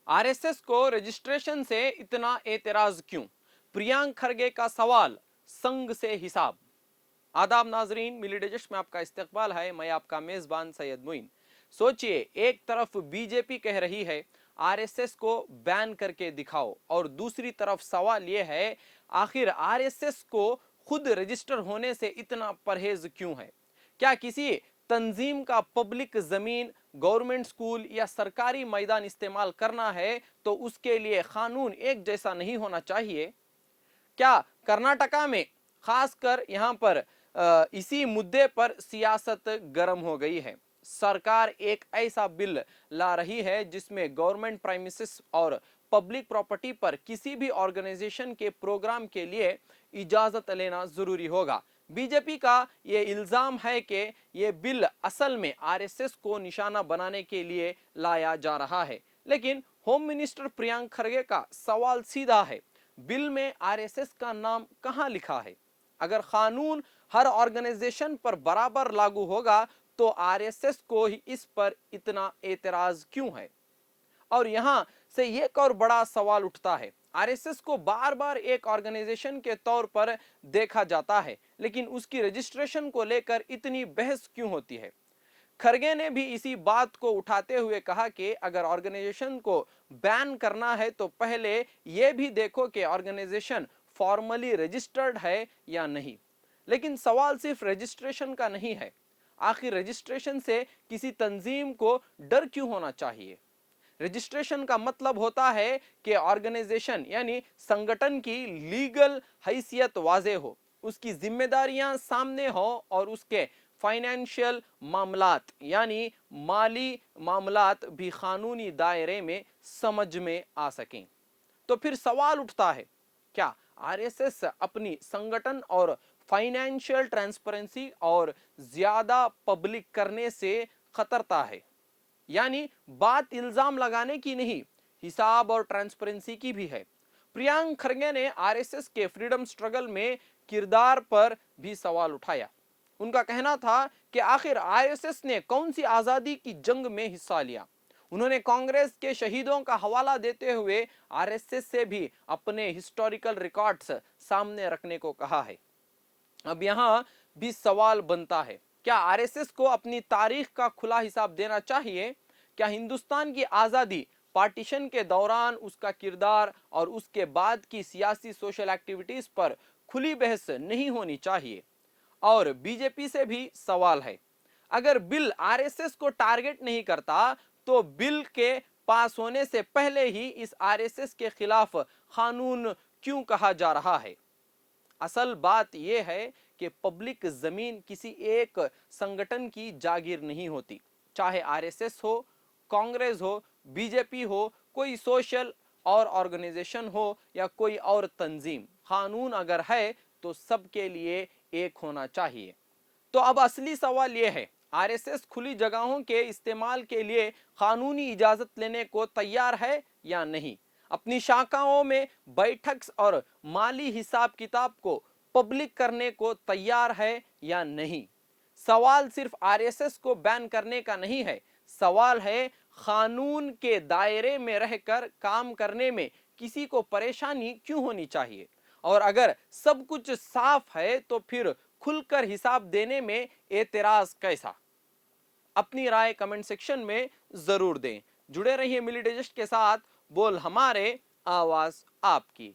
RSS को registration से इतना एतराज क्यों? प्रियांक खरगे का सवाल, संघ से हिसाब। आदाब नाजरीन, मिली डिजिट में आपका इस्तकबाल है। मैं आपका मेजबान सैयद मुइन। सोचिए, एक तरफ बीजेपी कह रही है आरएसएस को बैन करके दिखाओ, और दूसरी तरफ सवाल यह है आखिर आरएसएस को खुद रजिस्टर होने से इतना परहेज क्यों है? क्या किसी तंजीम का पब्लिक जमीन, गवर्नमेंट स्कूल या सरकारी मैदान इस्तेमाल करना है तो उसके लिए कानून एक जैसा नहीं होना चाहिए? क्या कर्नाटका में खासकर यहाँ पर इसी मुद्दे पर सियासत गर्म हो गई है? सरकार एक ऐसा बिल ला रही है जिसमें गवर्नमेंट प्रेमिसेस और पब्लिक प्रॉपर्टी पर किसी भी ऑर्गेनाइजेशन के प्रोग्राम के लिए इजाजत लेना जरूरी होगा। बीजेपी का ये इल्जाम है कि ये बिल असल में आरएसएस को निशाना बनाने के लिए लाया जा रहा है। लेकिन होम मिनिस्टर प्रियांक खरगे का सवाल सीधा है, बिल में आरएसएस का नाम कहां लिखा है? अगर कानून हर ऑर्गेनाइजेशन पर बराबर लागू होगा तो आरएसएस को ही इस पर इतना एतराज क्यों है? और यहां से एक और बड़ा सवाल उठता है, आरएसएस को बार बार एक ऑर्गेनाइजेशन के तौर पर देखा जाता है, लेकिन उसकी रजिस्ट्रेशन को लेकर इतनी बहस क्यों होती है? खरगे ने भी इसी बात को उठाते हुए कहा कि अगर ऑर्गेनाइजेशन को बैन करना है तो पहले यह भी देखो कि ऑर्गेनाइजेशन फॉर्मली रजिस्टर्ड है या नहीं। लेकिन सवाल सिर्फ रजिस्ट्रेशन का नहीं है। आखिर रजिस्ट्रेशन से किसी तंजीम को डर क्यों होना चाहिए? रजिस्ट्रेशन का मतलब होता है कि ऑर्गेनाइजेशन यानी संगठन की लीगल हैसियत वाजे हो, उसकी जिम्मेदारियां सामने हो और उसके फाइनेंशियल मामलात यानी माली मामलात भी कानूनी दायरे में समझ में आ सकें। तो फिर सवाल उठता है, क्या आरएसएस अपनी संगठन और फाइनेंशियल ट्रांसपेरेंसी और ज्यादा पब्लिक करने से खतरता है? यानी बात इल्जाम लगाने की नहीं, हिसाब और ट्रांसपेरेंसी की भी है। प्रियांक खरगे ने आरएसएस के फ्रीडम स्ट्रगल में किरदार पर भी सवाल उठाया। उनका कहना था कि आखिर आरएसएस ने कौन सी आजादी की जंग में हिस्सा लिया? उन्होंने कांग्रेस के शहीदों का हवाला देते हुए आरएसएस से भी अपने हिस्टोरिकल रिकॉर्ड्स सामने रखने को कहा है। अब यहां भी सवाल बनता है, क्या आरएसएस को अपनी तारीख का खुला हिसाब देना चाहिए? क्या हिंदुस्तान की आजादी पार्टीशन के दौरान उसका किरदार और उसके बाद की सियासी सोशल एक्टिविटीज पर खुली बहस नहीं होनी चाहिए? और बीजेपी से भी सवाल है, अगर बिल आरएसएस को टारगेट नहीं करता तो बिल के पास होने से पहले ही इस आरएसएस के खिलाफ कानून क्यों कहा जा रहा है? असल बात यह है कि पब्लिक जमीन किसी एक संगठन की जागीर नहीं होती, चाहे आरएसएस हो, कांग्रेस हो, बीजेपी हो, कोई सोशल और ऑर्गेनाइजेशन हो या कोई और तंजीम। कानून अगर है तो सबके लिए एक होना चाहिए। तो अब असली सवाल यह है, आरएसएस खुली जगहों के इस्तेमाल के लिए कानूनी इजाजत लेने को तैयार है या नहीं? अपनी शाखाओं में बैठक और माली हिसाब किताब को पब्लिक करने को तैयार है या नहीं? सवाल सिर्फ आरएसएस को बैन करने का नहीं है, सवाल है कानून के दायरे में रहकर काम करने में किसी को परेशानी क्यों होनी चाहिए? और अगर सब कुछ साफ है तो फिर खुलकर हिसाब देने में एतराज कैसा? अपनी राय कमेंट सेक्शन में जरूर दें। जुड़े रहिए मिली डिजिट के साथ, बोल हमारे, आवाज आपकी।